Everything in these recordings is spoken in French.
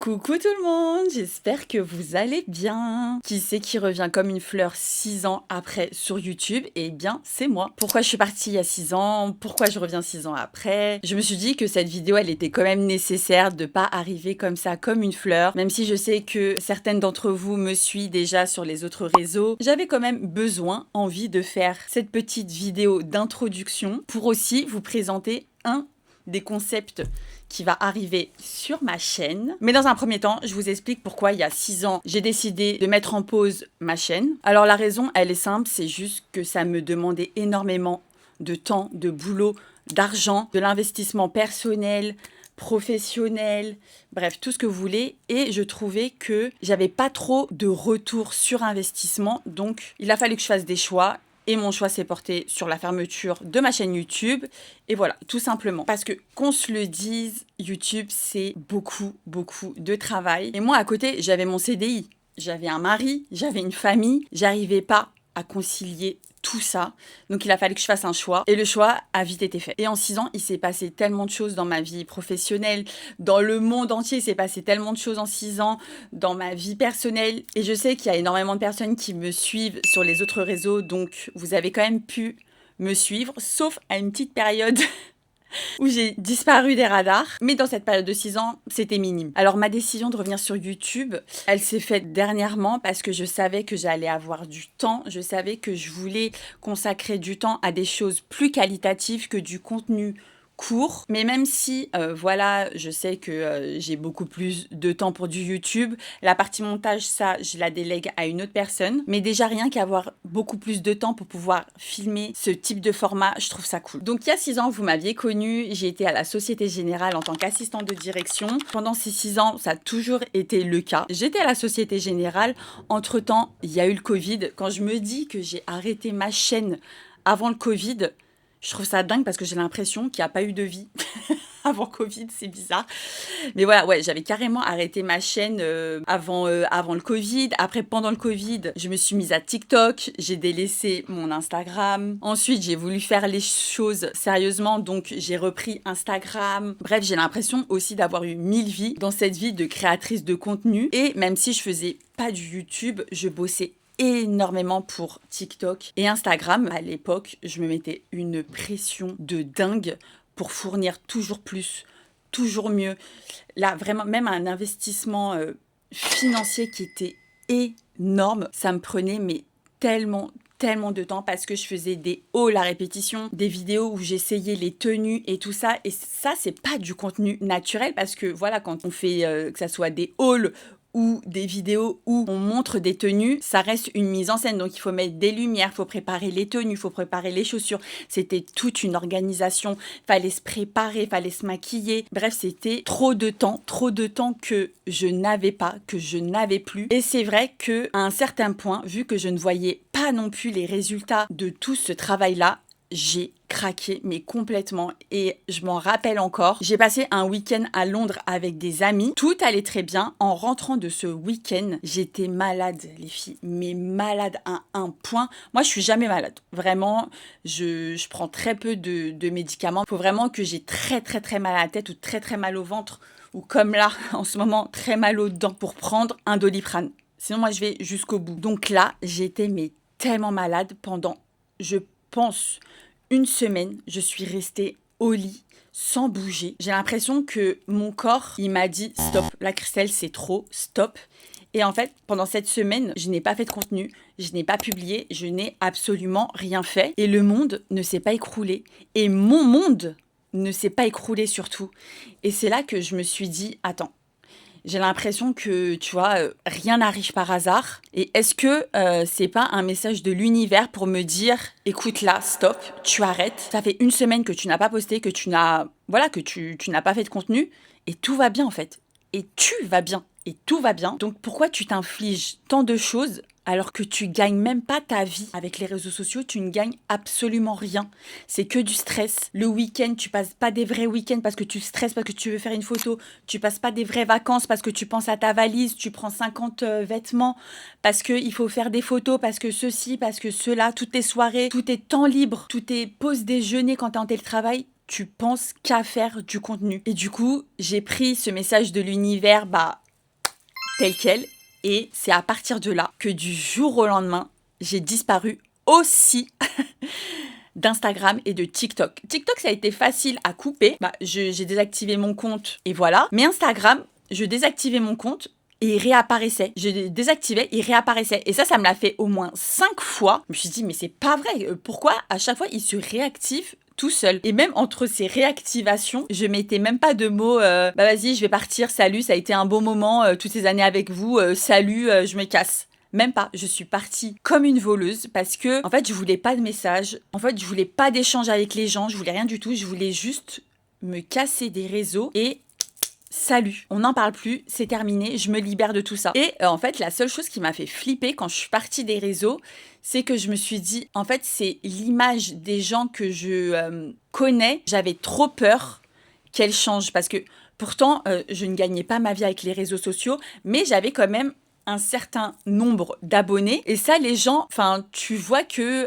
Coucou tout le monde, j'espère que vous allez bien. Qui c'est qui revient comme une fleur 6 ans après sur YouTube? Eh bien, c'est moi. Pourquoi je suis partie il y a 6 ans? Pourquoi je reviens 6 ans après? Je me suis dit que cette vidéo, elle était quand même nécessaire de pas arriver comme ça, comme une fleur. Même si je sais que certaines d'entre vous me suivent déjà sur les autres réseaux, j'avais quand même besoin, envie de faire cette petite vidéo d'introduction pour aussi vous présenter un des concepts qui va arriver sur ma chaîne. Mais dans un premier temps, je vous explique pourquoi il y a 6 ans, j'ai décidé de mettre en pause ma chaîne. Alors la raison, elle est simple, c'est juste que ça me demandait énormément de temps, de boulot, d'argent, de l'investissement personnel, professionnel, bref, tout ce que vous voulez. Et je trouvais que j'avais pas trop de retour sur investissement. Donc, il a fallu que je fasse des choix. Et mon choix s'est porté sur la fermeture de ma chaîne YouTube. Et voilà, tout simplement. Parce que, qu'on se le dise, YouTube, c'est beaucoup, beaucoup de travail. Et moi, à côté, j'avais mon CDI. J'avais un mari, j'avais une famille. J'arrivais pas à concilier tout ça. Donc, il a fallu que je fasse un choix. Et le choix a vite été fait. Et en 6 ans, il s'est passé tellement de choses dans ma vie professionnelle, dans le monde entier. Il s'est passé tellement de choses en 6 ans, dans ma vie personnelle. Et je sais qu'il y a énormément de personnes qui me suivent sur les autres réseaux. Donc, vous avez quand même pu me suivre, sauf à une petite période où j'ai disparu des radars. Mais dans cette période de 6 ans, c'était minime. Alors ma décision de revenir sur YouTube, elle s'est faite dernièrement parce que je savais que j'allais avoir du temps. Je savais que je voulais consacrer du temps à des choses plus qualitatives que du contenu court. Mais même si, voilà, je sais que j'ai beaucoup plus de temps pour du YouTube, la partie montage, ça, je la délègue à une autre personne. Mais déjà, rien qu'avoir beaucoup plus de temps pour pouvoir filmer ce type de format, je trouve ça cool. Donc, il y a 6 ans, vous m'aviez connue, j'ai été à la Société Générale en tant qu'assistante de direction. Pendant ces 6 ans, ça a toujours été le cas. J'étais à la Société Générale. Entre-temps, il y a eu le Covid. Quand je me dis que j'ai arrêté ma chaîne avant le Covid, je trouve ça dingue parce que j'ai l'impression qu'il n'y a pas eu de vie avant Covid, c'est bizarre. Mais voilà, ouais, j'avais carrément arrêté ma chaîne avant le Covid. Après, pendant le Covid, je me suis mise à TikTok, j'ai délaissé mon Instagram. Ensuite, j'ai voulu faire les choses sérieusement, donc j'ai repris Instagram. Bref, j'ai l'impression aussi d'avoir eu 1000 vies dans cette vie de créatrice de contenu. Et même si je faisais pas du YouTube, je bossais énormément pour TikTok et Instagram. À l'époque, je me mettais une pression de dingue pour fournir toujours plus, toujours mieux. Là, vraiment, même un investissement financier qui était énorme, ça me prenait mais tellement de temps parce que je faisais des hauls à répétition, des vidéos où j'essayais les tenues et tout ça. Et ça, c'est pas du contenu naturel parce que voilà, quand on fait que ça soit des hauls ou des vidéos où on montre des tenues, ça reste une mise en scène. Donc, il faut mettre des lumières, il faut préparer les tenues, il faut préparer les chaussures. C'était toute une organisation. Fallait se préparer, fallait se maquiller. Bref, c'était trop de temps que je n'avais pas, que je n'avais plus. Et c'est vrai qu'à un certain point, vu que je ne voyais pas non plus les résultats de tout ce travail-là, j'ai craqué, mais complètement. Et je m'en rappelle encore. J'ai passé un week-end à Londres avec des amis. Tout allait très bien. En rentrant de ce week-end, j'étais malade, les filles. Mais malade à un point. Moi, je suis jamais malade. Vraiment, je prends très peu de médicaments. Il faut vraiment que j'ai très mal à la tête ou très mal au ventre ou comme là, en ce moment, très mal aux dents pour prendre un Doliprane. Sinon, moi, je vais jusqu'au bout. Donc là, j'étais mais tellement malade pendant, je pense, une semaine, je suis restée au lit sans bouger. J'ai l'impression que mon corps, il m'a dit stop, la Christelle, c'est trop, stop. Et en fait, pendant cette semaine, je n'ai pas fait de contenu, je n'ai pas publié, je n'ai absolument rien fait. Et le monde ne s'est pas écroulé. Et mon monde ne s'est pas écroulé surtout. Et c'est là que je me suis dit, attends, j'ai l'impression que, tu vois, rien n'arrive par hasard. Et est-ce que c'est pas un message de l'univers pour me dire, écoute là, stop, tu arrêtes. Ça fait une semaine que tu n'as pas posté, que tu n'as, voilà, que tu n'as pas fait de contenu, et tout va bien en fait. Et tu vas bien. Et tout va bien. Donc pourquoi tu t'infliges tant de choses alors que tu gagnes même pas ta vie avec les réseaux sociaux, tu ne gagnes absolument rien. C'est que du stress. Le week-end, tu passes pas des vrais week-ends parce que tu stresses, parce que tu veux faire une photo. Tu passes pas des vraies vacances parce que tu penses à ta valise, tu prends 50 vêtements parce qu'il faut faire des photos, parce que ceci, parce que cela, toutes tes soirées, tout est temps libre, tout est pause déjeuner quand t'es en télétravail. Tu penses qu'à faire du contenu. Et du coup, j'ai pris ce message de l'univers, tel quel. Et c'est à partir de là que du jour au lendemain, j'ai disparu aussi d'Instagram et de TikTok. TikTok, ça a été facile à couper. J'ai désactivé mon compte et voilà. Mais Instagram, je désactivais mon compte et il réapparaissait. Je désactivais, il réapparaissait. Et ça me l'a fait au moins 5 fois. Je me suis dit, mais c'est pas vrai. Pourquoi à chaque fois, il se réactive tout seul? Et même entre ces réactivations, je mettais même pas de mots vas-y, je vais partir, salut, ça a été un bon moment, toutes ces années avec vous, salut, je me casse. Même pas, je suis partie comme une voleuse parce que, en fait, je voulais pas de messages, en fait, je voulais pas d'échange avec les gens, je voulais rien du tout, je voulais juste me casser des réseaux et salut, on n'en parle plus, c'est terminé, je me libère de tout ça. Et en fait, la seule chose qui m'a fait flipper quand je suis partie des réseaux, c'est que je me suis dit, en fait, c'est l'image des gens que je connais. J'avais trop peur qu'elle change parce que pourtant, je ne gagnais pas ma vie avec les réseaux sociaux, mais j'avais quand même un certain nombre d'abonnés et ça les gens, enfin tu vois que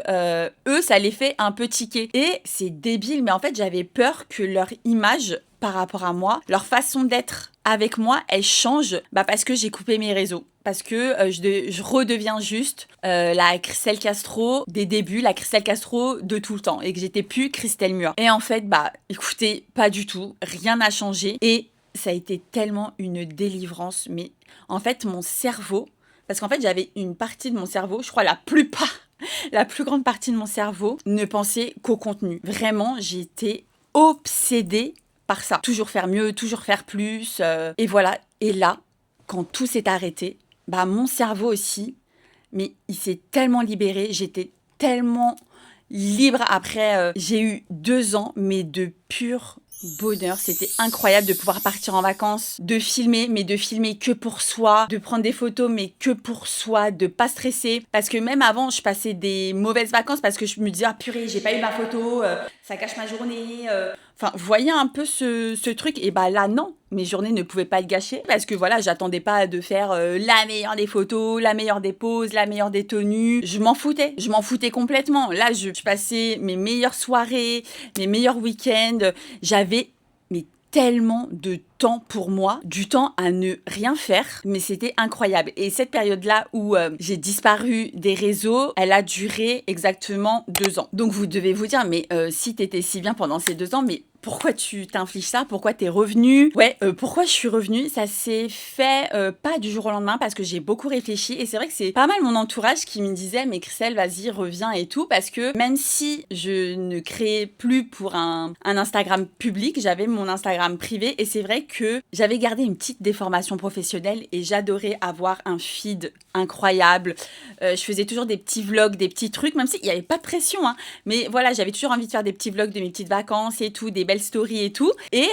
eux ça les fait un peu tiquer et c'est débile mais en fait j'avais peur que leur image par rapport à moi, leur façon d'être avec moi, elle change parce que j'ai coupé mes réseaux. Parce que je redeviens juste la Christelle Castro des débuts, la Christelle Castro de tout le temps. Et que j'étais plus Christelle Mure. Et en fait, écoutez, pas du tout. Rien n'a changé. Et ça a été tellement une délivrance. Mais en fait, mon cerveau... Parce qu'en fait, j'avais une partie de mon cerveau, je crois la plus grande partie de mon cerveau, ne pensait qu'au contenu. Vraiment, j'étais obsédée par ça. Toujours faire mieux, toujours faire plus. Et voilà. Et là, quand tout s'est arrêté, mon cerveau aussi, mais il s'est tellement libéré. J'étais tellement libre après. J'ai eu 2 ans, mais de pur bonheur. C'était incroyable de pouvoir partir en vacances, de filmer, mais de filmer que pour soi, de prendre des photos, mais que pour soi, de pas stresser. Parce que même avant, je passais des mauvaises vacances parce que je me disais, ah purée, j'ai pas eu ma photo, ça gâche ma journée. Enfin, vous voyez un peu ce truc. Et là, non. Mes journées ne pouvaient pas être gâchées parce que voilà, j'attendais pas de faire la meilleure des photos, la meilleure des poses, la meilleure des tenues. Je m'en foutais complètement. Là, je passais mes meilleures soirées, mes meilleurs week-ends. J'avais tellement de temps pour moi, du temps à ne rien faire, mais c'était incroyable. Et cette période-là où j'ai disparu des réseaux, elle a duré exactement 2 ans. Donc vous devez vous dire, mais si t'étais si bien pendant ces 2 ans, mais pourquoi tu t'infliges ça? Pourquoi t'es revenue? Ouais, pourquoi je suis revenue? Ça s'est fait pas du jour au lendemain parce que j'ai beaucoup réfléchi et c'est vrai que c'est pas mal mon entourage qui me disait mais Christelle, vas-y, reviens et tout parce que même si je ne créais plus pour un Instagram public, j'avais mon Instagram privé et c'est vrai que j'avais gardé une petite déformation professionnelle et j'adorais avoir un feed incroyable. Je faisais toujours des petits vlogs, des petits trucs, même s'il n'y avait pas de pression, hein, mais voilà, j'avais toujours envie de faire des petits vlogs de mes petites vacances et tout, des belles stories et tout. Et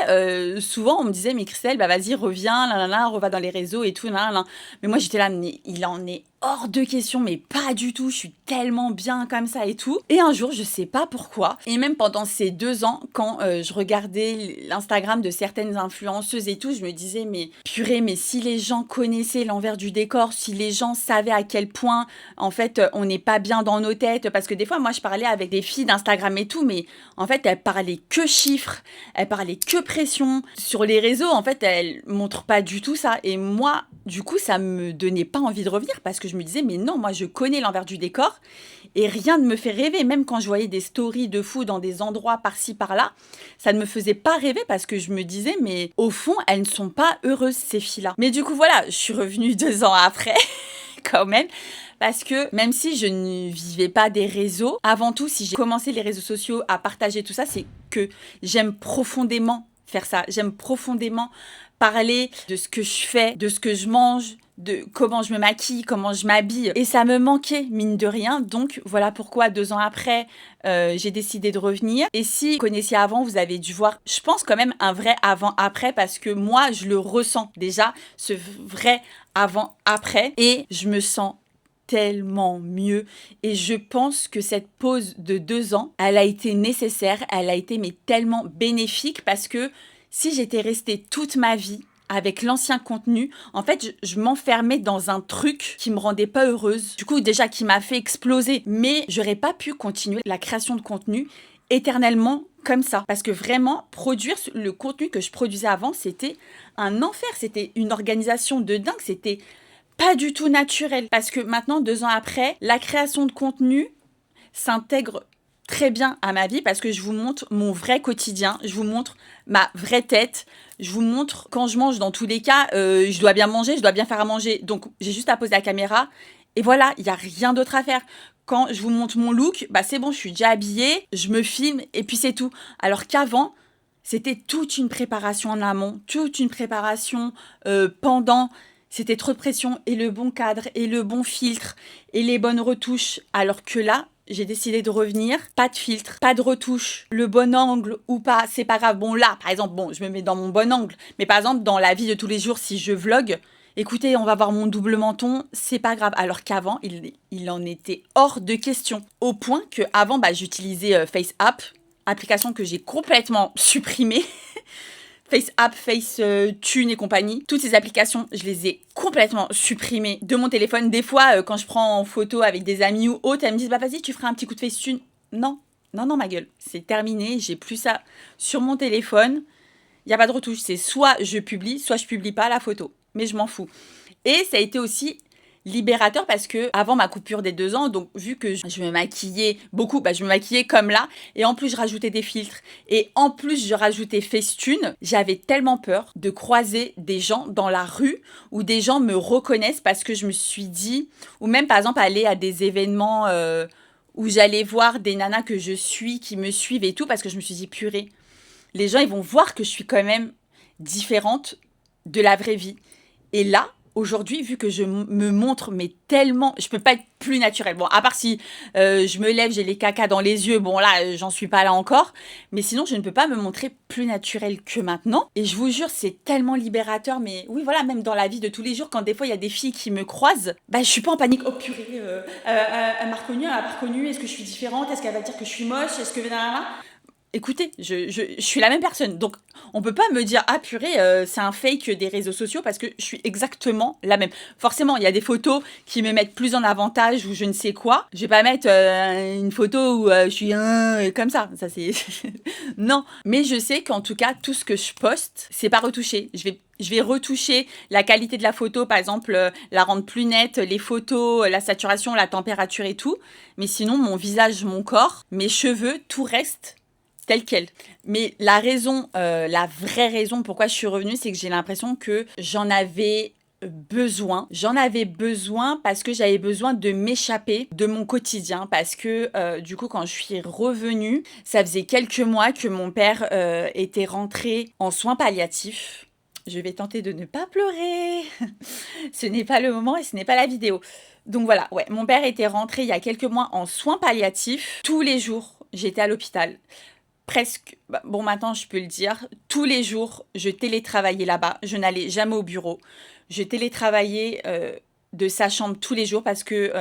souvent, on me disait, mais Christelle, vas-y, reviens, reva dans les réseaux et tout. Mais moi, j'étais là, mais il en est hors de question, mais pas du tout, je suis tellement bien comme ça et tout. Et un jour, je sais pas pourquoi, et même pendant ces 2 ans, quand je regardais l'Instagram de certaines influenceuses et tout, je me disais, mais purée, mais si les gens connaissaient l'envers du décor, si les gens savaient à quel point, en fait, on n'est pas bien dans nos têtes, parce que des fois, moi, je parlais avec des filles d'Instagram et tout, mais en fait, elles parlaient que chiffres, elles parlaient que pression. Sur les réseaux, en fait, elles montrent pas du tout ça. Et moi, du coup, ça me donnait pas envie de revenir, parce que je me disais, mais non, moi je connais l'envers du décor et rien ne me fait rêver. Même quand je voyais des stories de fous dans des endroits par-ci, par-là, ça ne me faisait pas rêver parce que je me disais, mais au fond, elles ne sont pas heureuses, ces filles-là. Mais du coup, voilà, je suis revenue 2 ans après, quand même. Parce que même si je ne vivais pas des réseaux, avant tout, si j'ai commencé les réseaux sociaux à partager tout ça, c'est que j'aime profondément faire ça. J'aime profondément parler de ce que je fais, de ce que je mange, de comment je me maquille, comment je m'habille. Et ça me manquait, mine de rien. Donc, voilà pourquoi 2 ans après, j'ai décidé de revenir. Et si vous connaissiez avant, vous avez dû voir, je pense quand même un vrai avant-après parce que moi, je le ressens déjà, ce vrai avant-après. Et je me sens tellement mieux et je pense que cette pause de 2 ans, elle a été nécessaire, elle a été mais tellement bénéfique parce que si j'étais restée toute ma vie avec l'ancien contenu, en fait, je m'enfermais dans un truc qui me rendait pas heureuse. Du coup, déjà, qui m'a fait exploser. Mais j'aurais pas pu continuer la création de contenu éternellement comme ça. Parce que vraiment, produire le contenu que je produisais avant, c'était un enfer. C'était une organisation de dingue. C'était pas du tout naturel. Parce que maintenant, 2 ans après, la création de contenu s'intègre très bien à ma vie parce que je vous montre mon vrai quotidien, je vous montre ma vraie tête, je vous montre quand je mange. Dans tous les cas, je dois bien manger, je dois bien faire à manger. Donc, j'ai juste à poser la caméra et voilà, il n'y a rien d'autre à faire. Quand je vous montre mon look, bah c'est bon, je suis déjà habillée, je me filme et puis c'est tout. Alors qu'avant, c'était toute une préparation en amont, toute une préparation pendant. C'était trop de pression et le bon cadre et le bon filtre et les bonnes retouches. Alors que là, j'ai décidé de revenir. Pas de filtre, pas de retouche. Le bon angle ou pas, c'est pas grave. Bon là, par exemple, bon, je me mets dans mon bon angle. Mais par exemple, dans la vie de tous les jours, si je vlog, écoutez, on va voir mon double menton, c'est pas grave. Alors qu'avant, il en était hors de question. Au point que avant, bah, j'utilisais FaceApp, application que j'ai complètement supprimée. FaceApp, Facetune et compagnie. Toutes ces applications, je les ai complètement supprimées de mon téléphone. Des fois, quand je prends en photo avec des amis ou autres, elles me disent « Bah vas-y, tu feras un petit coup de Facetune. » Non, non, non, ma gueule. C'est terminé, j'ai plus ça sur mon téléphone. Il n'y a pas de retouche. C'est soit je publie, soit je publie pas la photo. Mais je m'en fous. Et ça a été aussi libérateur parce que avant ma coupure des 2 ans, donc vu que je me maquillais beaucoup, bah je me maquillais comme là, et en plus je rajoutais des filtres, et en plus je rajoutais Facetune, j'avais tellement peur de croiser des gens dans la rue où des gens me reconnaissent parce que je me suis dit, ou même par exemple aller à des événements où j'allais voir des nanas que je suis, qui me suivent et tout, parce que je me suis dit purée, les gens ils vont voir que je suis quand même différente de la vraie vie. Et là, aujourd'hui, vu que je me montre, mais tellement, je peux pas être plus naturelle. Bon, à part si je me lève, j'ai les cacas dans les yeux, bon là, j'en suis pas là encore. Mais sinon, je ne peux pas me montrer plus naturelle que maintenant. Et je vous jure, c'est tellement libérateur. Mais oui, voilà, même dans la vie de tous les jours, quand des fois, il y a des filles qui me croisent, bah, je suis pas en panique. Oh purée, elle m'a reconnue, elle m'a pas reconnue. Est-ce que je suis différente? Est-ce qu'elle va dire que je suis moche? Est-ce que... Écoutez, je suis la même personne. Donc, on peut pas me dire, ah purée, c'est un fake des réseaux sociaux parce que je suis exactement la même. Forcément, il y a des photos qui me mettent plus en avantage ou je ne sais quoi. Je vais pas mettre une photo où je suis comme ça. Ça, c'est... non. Mais je sais qu'en tout cas, tout ce que je poste, c'est pas retouché. Je vais retoucher la qualité de la photo, par exemple, la rendre plus nette, les photos, la saturation, la température et tout. Mais sinon, mon visage, mon corps, mes cheveux, tout reste tel quel. Mais la raison, la vraie raison pourquoi je suis revenue, c'est que j'ai l'impression que j'en avais besoin. J'en avais besoin parce que j'avais besoin de m'échapper de mon quotidien. Parce que du coup, quand je suis revenue, ça faisait quelques mois que mon père était rentré en soins palliatifs. Je vais tenter de ne pas pleurer. Ce n'est pas le moment et ce n'est pas la vidéo. Donc voilà, ouais, mon père était rentré il y a quelques mois en soins palliatifs. Tous les jours, j'étais à l'hôpital. Presque, bon maintenant je peux le dire, tous les jours je télétravaillais là-bas, je n'allais jamais au bureau, je télétravaillais de sa chambre tous les jours parce que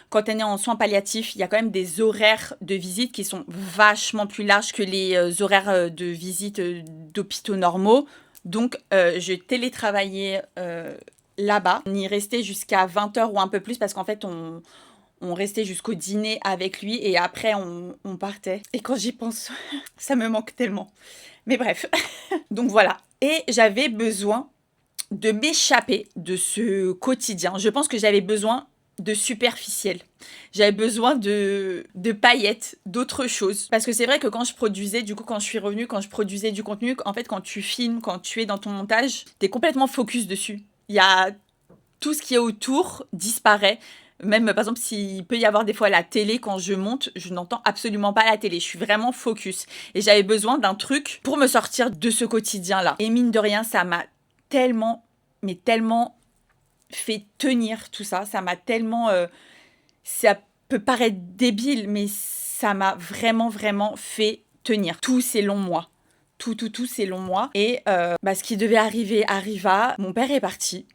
quand on est en soins palliatifs, il y a quand même des horaires de visite qui sont vachement plus larges que les horaires de visite d'hôpitaux normaux. Donc je télétravaillais là-bas, on y restait jusqu'à 20h ou un peu plus parce qu'en fait on restait jusqu'au dîner avec lui et après on partait. Et quand j'y pense, ça me manque tellement. Mais bref, donc voilà. Et j'avais besoin de m'échapper de ce quotidien. Je pense que j'avais besoin de superficiel. J'avais besoin de paillettes, d'autres choses. Parce que c'est vrai que quand je produisais, du coup quand je suis revenue, quand je produisais du contenu, en fait quand tu filmes, quand tu es dans ton montage, t'es complètement focus dessus. Il y a tout ce qui est autour disparaît. Même, par exemple, s'il peut y avoir des fois la télé, quand je monte, je n'entends absolument pas la télé. Je suis vraiment focus. Et j'avais besoin d'un truc pour me sortir de ce quotidien-là. Et mine de rien, ça m'a tellement, mais tellement fait tenir tout ça. Ça m'a tellement... ça peut paraître débile, mais ça m'a vraiment, vraiment fait tenir. Tous ces longs mois. Tous ces longs mois. Et ce qui devait arriver arriva. Mon père est parti.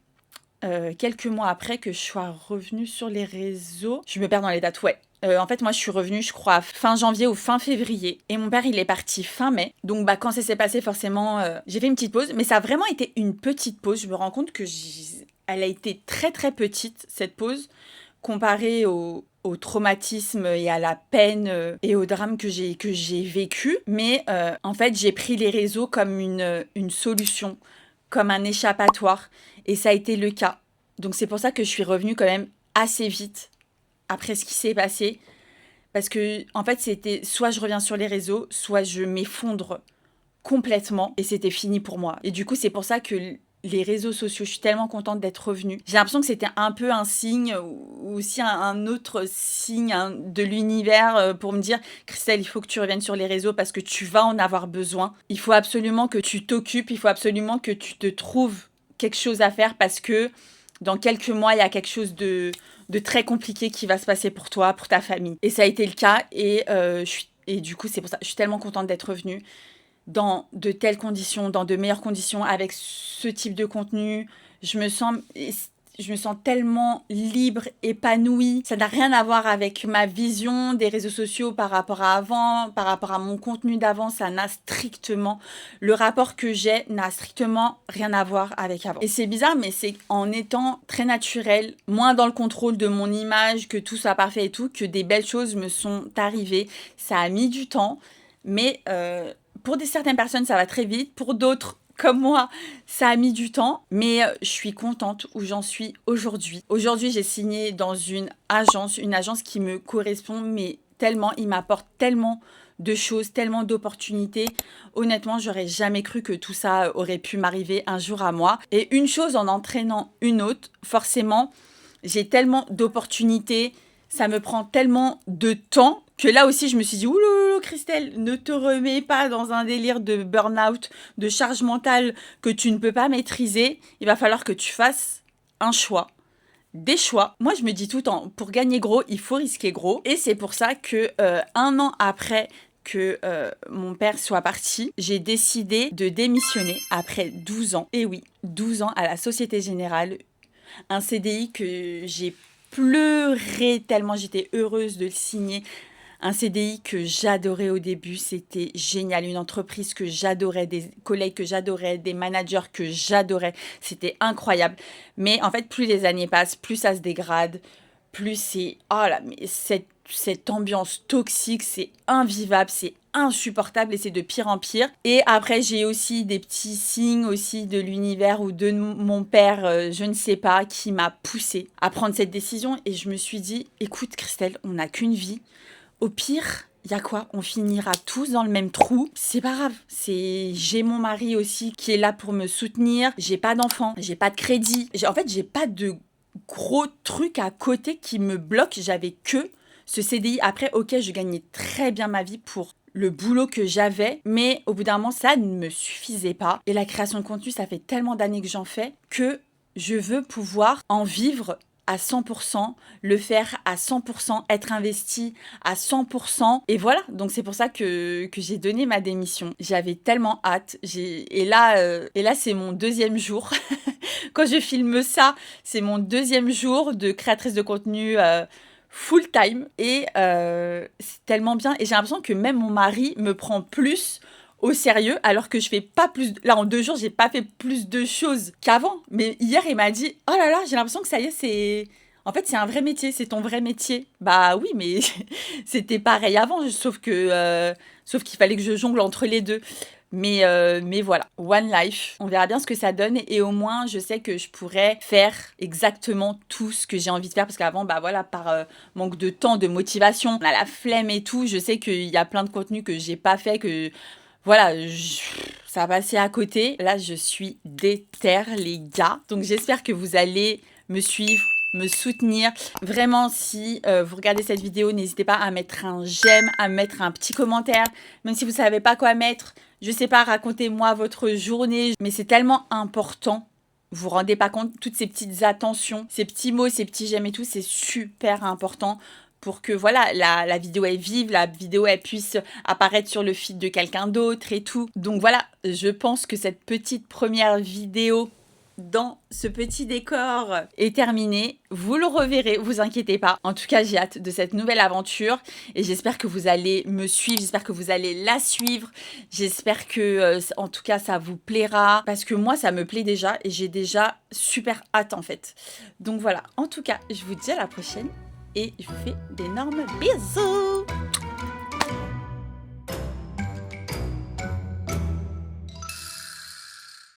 Quelques mois après que je sois revenue sur les réseaux. Je me perds dans les dates, ouais. En fait, moi, je suis revenue, je crois, fin janvier ou fin février. Et mon père, il est parti fin mai. Donc, quand ça s'est passé, forcément, j'ai fait une petite pause. Mais ça a vraiment été une petite pause. Je me rends compte que elle a été très, très petite, cette pause, comparée au traumatisme et à la peine et au drame que j'ai vécu. Mais en fait, j'ai pris les réseaux comme une solution, comme un échappatoire. Et ça a été le cas. Donc c'est pour ça que je suis revenue quand même assez vite après ce qui s'est passé. Parce que en fait, c'était soit je reviens sur les réseaux, soit je m'effondre complètement et c'était fini pour moi. Et du coup, c'est pour ça que les réseaux sociaux, je suis tellement contente d'être revenue. J'ai l'impression que c'était un peu un signe ou aussi un autre signe de l'univers pour me dire Christelle, il faut que tu reviennes sur les réseaux parce que tu vas en avoir besoin. Il faut absolument que tu t'occupes, il faut absolument que tu te trouves quelque chose à faire parce que dans quelques mois, il y a quelque chose de très compliqué qui va se passer pour toi, pour ta famille. Et ça a été le cas et du coup, c'est pour ça, je suis tellement contente d'être revenue dans de telles conditions, dans de meilleures conditions, avec ce type de contenu. Je me sens tellement libre, épanouie. Ça n'a rien à voir avec ma vision des réseaux sociaux par rapport à avant, par rapport à mon contenu d'avant. Le rapport que j'ai n'a strictement rien à voir avec avant. Et c'est bizarre, mais c'est en étant très naturelle, moins dans le contrôle de mon image, que tout soit parfait et tout, que des belles choses me sont arrivées. Ça a mis du temps, mais pour certaines personnes, ça va très vite. Pour d'autres, comme moi, ça a mis du temps. Mais je suis contente où j'en suis aujourd'hui. Aujourd'hui, j'ai signé dans une agence qui me correspond, mais tellement, il m'apporte tellement de choses, tellement d'opportunités. Honnêtement, j'aurais jamais cru que tout ça aurait pu m'arriver un jour à moi. Et une chose en entraînant une autre, forcément, j'ai tellement d'opportunités, ça me prend tellement de temps que là aussi je me suis dit ouloulou Christelle, ne te remets pas dans un délire de burn-out, de charge mentale que tu ne peux pas maîtriser. Il va falloir que tu fasses un choix. Des choix. Moi, je me dis tout le temps, pour gagner gros, il faut risquer gros. Et c'est pour ça que 1 an après que mon père soit parti, j'ai décidé de démissionner après 12 ans. Et oui, 12 ans à la Société Générale. Un CDI que j'ai pleuré tellement j'étais heureuse de le signer. Un CDI que j'adorais au début, c'était génial. Une entreprise que j'adorais, des collègues que j'adorais, des managers que j'adorais. C'était incroyable. Mais en fait, plus les années passent, plus ça se dégrade, plus c'est... Oh là, mais cette ambiance toxique, c'est invivable, c'est insupportable et c'est de pire en pire. Et après, j'ai aussi des petits signes aussi de l'univers ou de mon père, je ne sais pas, qui m'a poussée à prendre cette décision. Et je me suis dit, écoute Christelle, on n'a qu'une vie. Au pire, il y a quoi? On finira tous dans le même trou. C'est pas grave. J'ai mon mari aussi qui est là pour me soutenir. J'ai pas d'enfant, j'ai pas de crédit. En fait, j'ai pas de gros trucs à côté qui me bloquent. J'avais que ce CDI. Après, ok, je gagnais très bien ma vie pour le boulot que j'avais, mais au bout d'un moment, ça ne me suffisait pas. Et la création de contenu, ça fait tellement d'années que j'en fais que je veux pouvoir en vivre à 100%, le faire à 100%, être investi à 100%. Et voilà, donc c'est pour ça que j'ai donné ma démission. J'avais tellement hâte. Et là c'est mon 2e jour. Quand je filme ça, c'est mon 2e jour de créatrice de contenu full time. Et c'est tellement bien. Et j'ai l'impression que même mon mari me prend plus au sérieux, alors que je fais pas plus... Là, en 2 jours, j'ai pas fait plus de choses qu'avant. Mais hier, il m'a dit, oh là là, j'ai l'impression que ça y est, c'est... En fait, c'est un vrai métier, c'est ton vrai métier. Bah oui, mais c'était pareil avant, sauf qu'il fallait que je jongle entre les deux. Mais voilà, One Life, on verra bien ce que ça donne et au moins je sais que je pourrais faire exactement tout ce que j'ai envie de faire parce qu'avant, bah voilà, par manque de temps, de motivation, on a la flemme et tout, je sais qu'il y a plein de contenus que j'ai pas fait, que voilà, ça a passé à côté. Là, je suis déter, les gars. Donc, j'espère que vous allez me suivre, me soutenir. Vraiment, si vous regardez cette vidéo, n'hésitez pas à mettre un j'aime, à mettre un petit commentaire. Même si vous savez pas quoi mettre, je sais pas, racontez-moi votre journée. Mais c'est tellement important. Vous vous rendez pas compte, toutes ces petites attentions, ces petits mots, ces petits j'aime et tout, c'est super important pour que voilà la vidéo elle vive, la vidéo elle puisse apparaître sur le feed de quelqu'un d'autre et tout. Donc voilà, je pense que cette petite première vidéo dans ce petit décor est terminée. Vous le reverrez, vous inquiétez pas. En tout cas, j'ai hâte de cette nouvelle aventure et j'espère que vous allez me suivre, j'espère que vous allez la suivre. J'espère que, en tout cas, ça vous plaira parce que moi, ça me plaît déjà et j'ai déjà super hâte en fait. Donc voilà, en tout cas, je vous dis à la prochaine. et je vous fais d'énormes bisous.